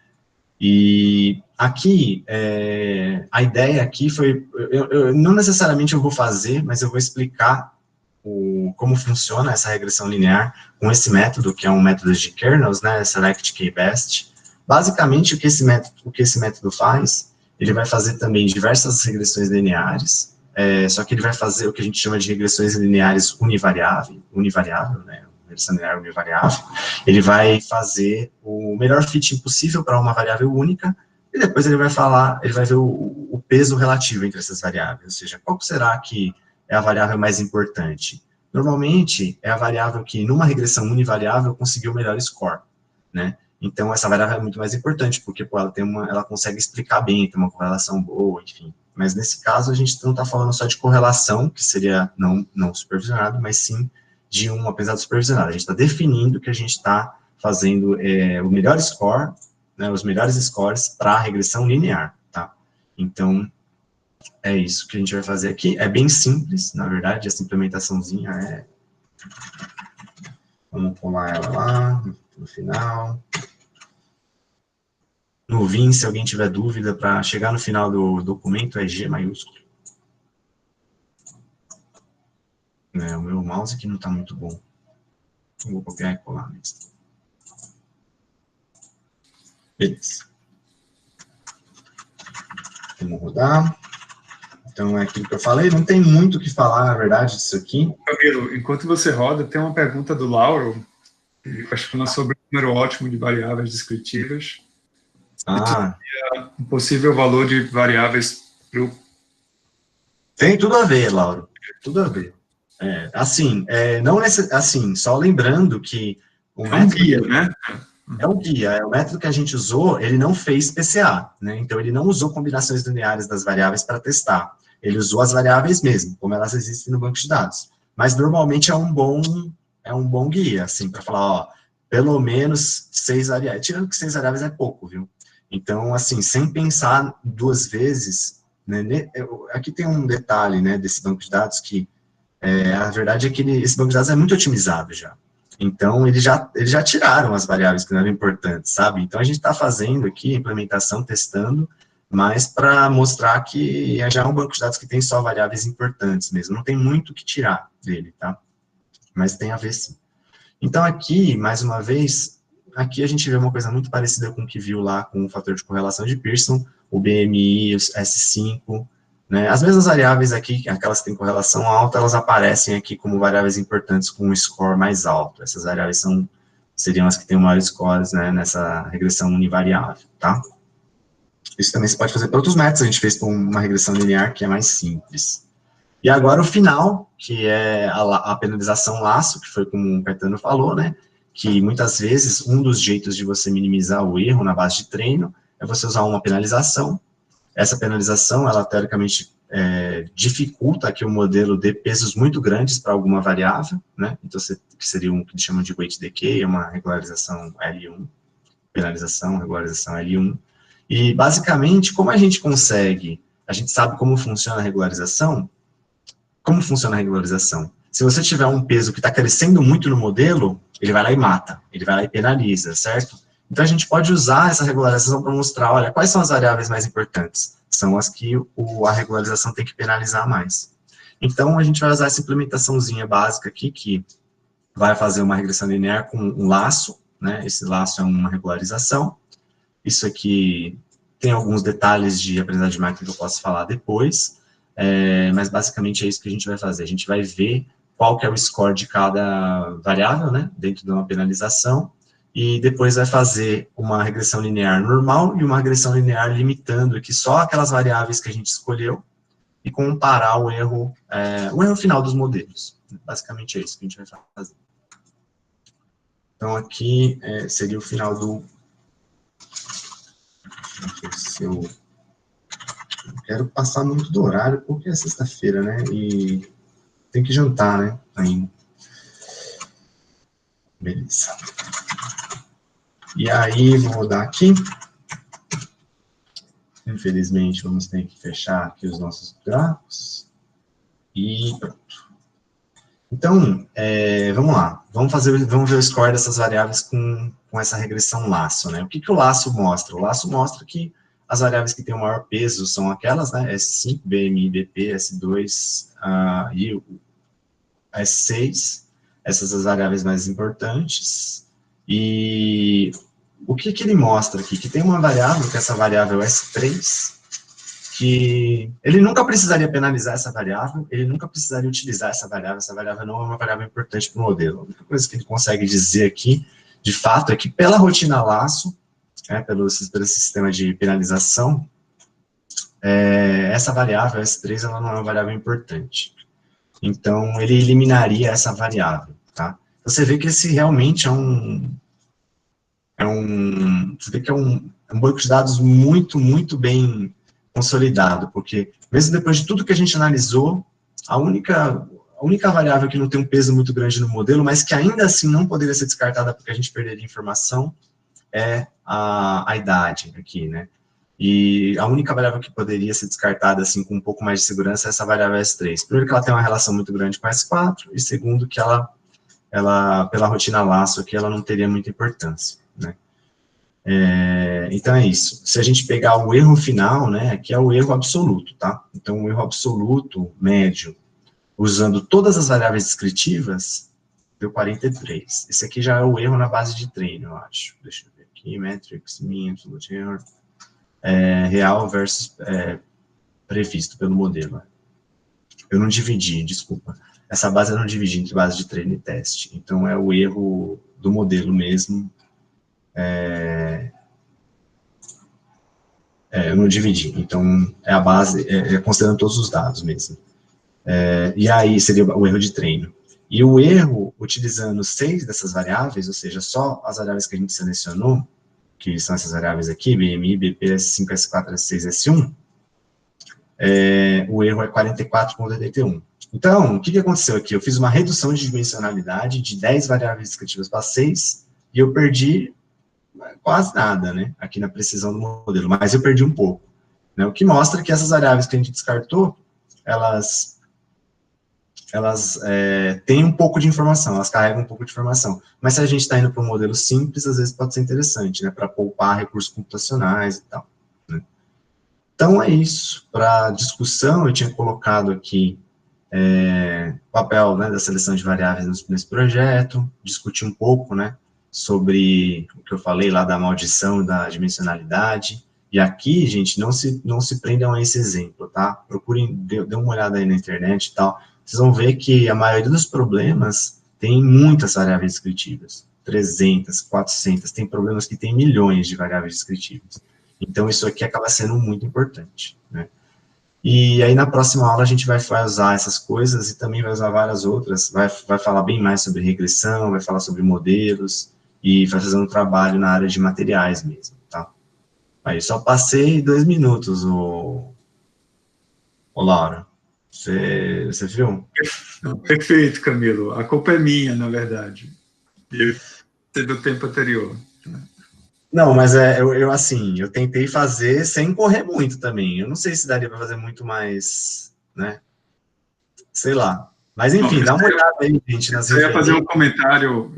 E aqui, a ideia aqui foi, não necessariamente eu vou fazer, mas eu vou explicar como funciona essa regressão linear com esse método, que é um método de kernels, né, Select K-Best. Basicamente, o que esse método faz, ele vai fazer também diversas regressões lineares, só que ele vai fazer o que a gente chama de regressões lineares univariável, né, regressão linear univariável. Ele vai fazer o melhor fit possível para uma variável única, e depois ele vai ver o peso relativo entre essas variáveis, ou seja, qual será que é a variável mais importante? Normalmente, é a variável que, numa regressão univariável, conseguiu o melhor score, né? Então, essa variável é muito mais importante, porque ela consegue explicar bem, tem uma correlação boa, enfim. Mas, nesse caso, a gente não está falando só de correlação, que seria não supervisionado, mas sim de um aprendizado supervisionado. A gente está definindo que a gente está fazendo o melhor score, né, os melhores scores para a regressão linear, tá? Então, é isso que a gente vai fazer aqui. É bem simples, na verdade, essa implementaçãozinha Vamos pular ela lá, no final. No Vim, se alguém tiver dúvida, para chegar no final do documento, é G maiúsculo. O meu mouse aqui não está muito bom. Eu vou copiar e colar mesmo. Beleza. Vamos rodar. Então, é aquilo que eu falei, não tem muito o que falar, na verdade, disso aqui. Camilo, enquanto você roda, tem uma pergunta do Lauro, questionando sobre o número ótimo de variáveis descritivas. Um possível valor de variáveis para o... Tem tudo a ver, Lauro, tudo a ver. Só lembrando que o método... guia, né? É um guia, o método que a gente usou, ele não fez PCA, né? Então, ele não usou combinações lineares das variáveis para testar. Ele usou as variáveis mesmo, como elas existem no banco de dados. Mas, normalmente, é um bom guia, assim, para falar, ó, pelo menos 6 variáveis. Tirando que 6 variáveis é pouco, viu? Então, assim, sem pensar 2 vezes, né? Aqui tem um detalhe, né, desse banco de dados que, a verdade é que esse banco de dados é muito otimizado já. Então, eles já tiraram as variáveis que não eram importantes, sabe? Então, a gente está fazendo aqui a implementação, testando, mas para mostrar que já é um banco de dados que tem só variáveis importantes mesmo. Não tem muito o que tirar dele, tá? Mas tem a ver sim. Então, aqui, mais uma vez, aqui a gente vê uma coisa muito parecida com o que viu lá com o fator de correlação de Pearson, o BMI, o S5, né? As mesmas variáveis aqui, aquelas que têm correlação alta, elas aparecem aqui como variáveis importantes com um score mais alto. Essas variáveis seriam as que têm o maior score, né, nessa regressão univariável, tá? Isso também se pode fazer para outros métodos, a gente fez para uma regressão linear que é mais simples. E agora o final, que é a penalização laço, que foi como o Caetano falou, né? Que muitas vezes um dos jeitos de você minimizar o erro na base de treino é você usar uma penalização. Essa penalização, ela teoricamente dificulta que o modelo dê pesos muito grandes para alguma variável, né? Então, que seria um que eles chamam de weight decay, uma regularização L1, penalização, regularização L1. E, basicamente, como a gente sabe como funciona a regularização. Como funciona a regularização? Se você tiver um peso que está crescendo muito no modelo, ele vai lá e mata, ele vai lá e penaliza, certo? Então, a gente pode usar essa regularização para mostrar, olha, quais são as variáveis mais importantes? São as que a regularização tem que penalizar mais. Então, a gente vai usar essa implementaçãozinha básica aqui, que vai fazer uma regressão linear com um laço, né? Esse laço é uma regularização. Isso aqui tem alguns detalhes de aprendizagem de máquina que eu posso falar depois, mas basicamente é isso que a gente vai fazer. A gente vai ver qual que é o score de cada variável, né, dentro de uma penalização, e depois vai fazer uma regressão linear normal e uma regressão linear limitando aqui só aquelas variáveis que a gente escolheu e comparar o erro final dos modelos. Basicamente é isso que a gente vai fazer. Então, aqui seria o final do... Se eu quero passar muito do horário, porque é sexta-feira, né? E tem que jantar, né? Ainda. Beleza. E aí, vou rodar aqui. Infelizmente, vamos ter que fechar aqui os nossos gráficos. E pronto. Então, vamos lá. Vamos ver o score dessas variáveis com essa regressão laço, né? O que o laço mostra? O laço mostra que as variáveis que têm o maior peso são aquelas, né? S5, BMI, BP, S2 e o S6. Essas as variáveis mais importantes. E o que ele mostra aqui? Que tem uma variável, que essa variável S3, que ele nunca precisaria penalizar essa variável, ele nunca precisaria utilizar essa variável não é uma variável importante para o modelo. A única coisa que ele consegue dizer aqui, de fato, é que pela rotina laço, pelo sistema de penalização, essa variável, S3, ela não é uma variável importante. Então, ele eliminaria essa variável, tá? Você vê que esse realmente você vê que é um banco de dados muito, muito bem consolidado, porque mesmo depois de tudo que a gente analisou, a única variável que não tem um peso muito grande no modelo, mas que ainda assim não poderia ser descartada porque a gente perderia informação, é a idade aqui, né? E a única variável que poderia ser descartada, assim, com um pouco mais de segurança é essa variável S3. Primeiro que ela tem uma relação muito grande com a S4, e segundo que ela pela rotina laço aqui, ela não teria muita importância, né? Então é isso. Se a gente pegar o erro final, né, aqui é o erro absoluto, tá? Então o erro absoluto médio, usando todas as variáveis descritivas, deu 43. Esse aqui já é o erro na base de treino, eu acho. Deixa eu ver aqui, metrics, mean, absolute error, real versus previsto pelo modelo. Eu não dividi, desculpa. Essa base eu não dividi entre base de treino e teste. Então é o erro do modelo mesmo. Eu não dividi, então é a base, considerando todos os dados mesmo. E aí seria o erro de treino. E o erro, utilizando 6 dessas variáveis, ou seja, só as variáveis que a gente selecionou, que são essas variáveis aqui, BMI, BP, S5, S4, S6, S1, o erro é 44,81. Então, o que aconteceu aqui? Eu fiz uma redução de dimensionalidade de 10 variáveis descritivas para 6, e eu perdi quase nada, né, aqui na precisão do modelo, mas eu perdi um pouco, né, o que mostra que essas variáveis que a gente descartou, elas têm um pouco de informação, elas carregam um pouco de informação, mas se a gente está indo para um modelo simples, às vezes pode ser interessante, né, para poupar recursos computacionais e tal, né. Então é isso, para discussão, eu tinha colocado aqui o papel, né, da seleção de variáveis nesse projeto, discutir um pouco, né, sobre o que eu falei lá da maldição da dimensionalidade, e aqui, gente, não se prendam a esse exemplo, tá? Procurem, dê uma olhada aí na internet e tal, vocês vão ver que a maioria dos problemas tem muitas variáveis descritivas, 300, 400, tem problemas que tem milhões de variáveis descritivas. Então, isso aqui acaba sendo muito importante, né? E aí, na próxima aula, a gente vai usar essas coisas e também vai usar várias outras, vai falar bem mais sobre regressão, vai falar sobre modelos, e vai fazer um trabalho na área de materiais mesmo, tá? Aí, só passei 2 minutos, ô Laura. Você viu? Perfeito, Camilo. A culpa é minha, na verdade. Do tempo anterior. Não, mas assim, eu tentei fazer sem correr muito também. Eu não sei se daria para fazer muito mais, né? Sei lá. Mas enfim, dá uma olhada aí, gente, nas referências. Eu ia fazer um comentário,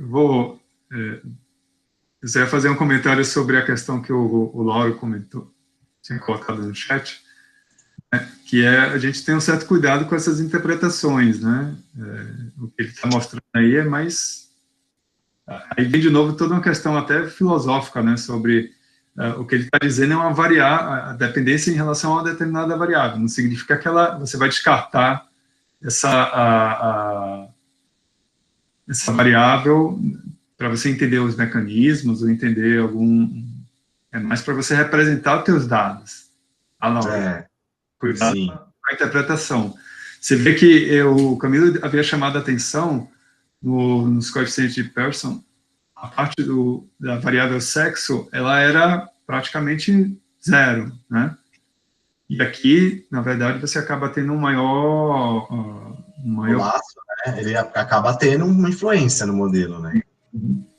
eu ia fazer um comentário sobre a questão que o Lauro comentou, tinha colocado no chat, né, que a gente tem um certo cuidado com essas interpretações, né? O que ele está mostrando aí é mais... Aí vem de novo toda uma questão até filosófica, né, sobre o que ele está dizendo é uma variável, a dependência em relação a uma determinada variável. Não significa que você vai descartar essa variável para você entender os mecanismos ou entender é mais para você representar os teus dados. Cuidado com a interpretação. Você vê que o Camilo havia chamado a atenção nos coeficientes de Pearson, a parte da variável sexo, ela era praticamente 0, né? E aqui, na verdade, você acaba tendo um maior... O laço, né? Ele acaba tendo uma influência no modelo, né?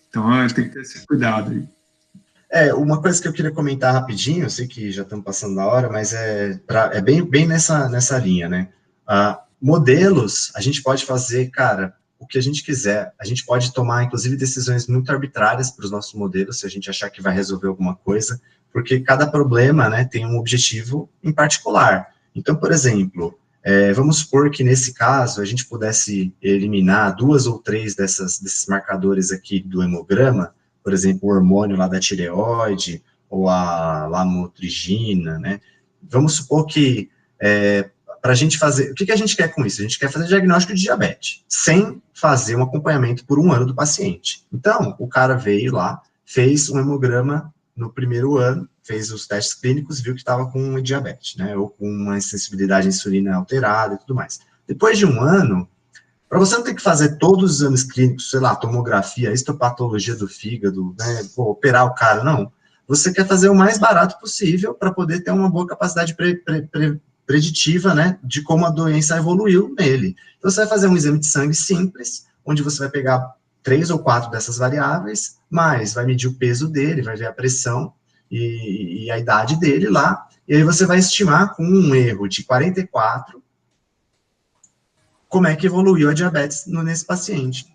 Então, tem que ter esse cuidado aí. Uma coisa que eu queria comentar rapidinho, eu sei que já estamos passando da hora, mas é bem nessa linha, né? Modelos, a gente pode fazer, cara, o que a gente quiser. A gente pode tomar, inclusive, decisões muito arbitrárias para os nossos modelos, se a gente achar que vai resolver alguma coisa, porque cada problema, né, tem um objetivo em particular. Então, por exemplo, vamos supor que, nesse caso, a gente pudesse eliminar 2 ou 3 desses marcadores aqui do hemograma, por exemplo, o hormônio lá da tireoide, ou a lamotrigina, né? Vamos supor que, para a gente fazer... O que a gente quer com isso? A gente quer fazer diagnóstico de diabetes, sem fazer um acompanhamento por 1 ano do paciente. Então, o cara veio lá, fez um hemograma no primeiro ano, fez os testes clínicos, viu que estava com diabetes, né? Ou com uma sensibilidade à insulina alterada e tudo mais. Depois de 1 ano... Para você não ter que fazer todos os exames clínicos, sei lá, tomografia, histopatologia do fígado, né, operar o cara, não. Você quer fazer o mais barato possível para poder ter uma boa capacidade preditiva, né, de como a doença evoluiu nele. Então, você vai fazer um exame de sangue simples, onde você vai pegar 3 ou 4 dessas variáveis, mas vai medir o peso dele, vai ver a pressão e a idade dele lá, e aí você vai estimar com um erro de 44, como é que evoluiu a diabetes nesse paciente.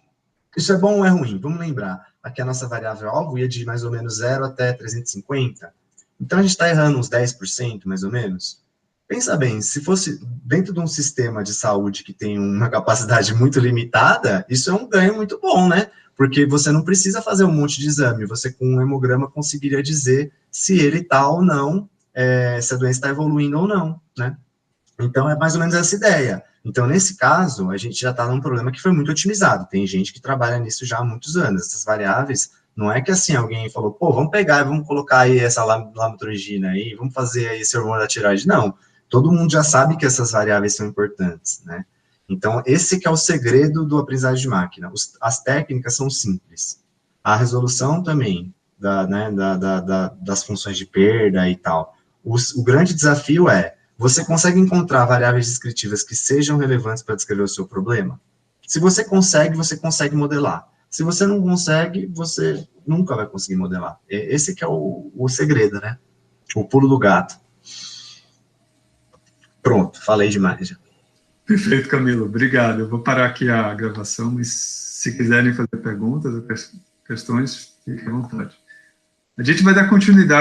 Isso é bom ou é ruim? Vamos lembrar, aqui a nossa variável-alvo ia de mais ou menos 0 até 350, então a gente está errando uns 10%, mais ou menos. Pensa bem, se fosse dentro de um sistema de saúde que tem uma capacidade muito limitada, isso é um ganho muito bom, né? Porque você não precisa fazer um monte de exame, você com um hemograma conseguiria dizer se ele está ou não, se a doença está evoluindo ou não, né? Então, é mais ou menos essa ideia. Então, nesse caso, a gente já está num problema que foi muito otimizado. Tem gente que trabalha nisso já há muitos anos. Essas variáveis, não é que assim, alguém falou, pô, vamos pegar e vamos colocar aí essa lamotrigina aí, vamos fazer aí esse hormônio da tireoide. Não, todo mundo já sabe que essas variáveis são importantes, né? Então, esse que é o segredo do aprendizagem de máquina. As técnicas são simples. A resolução também, das funções de perda e tal. O grande desafio você consegue encontrar variáveis descritivas que sejam relevantes para descrever o seu problema? Se você consegue modelar. Se você não consegue, você nunca vai conseguir modelar. Esse que é o segredo, né? O pulo do gato. Pronto, falei demais já. Perfeito, Camilo. Obrigado. Eu vou parar aqui a gravação, mas se quiserem fazer perguntas ou questões, fiquem à vontade. A gente vai dar continuidade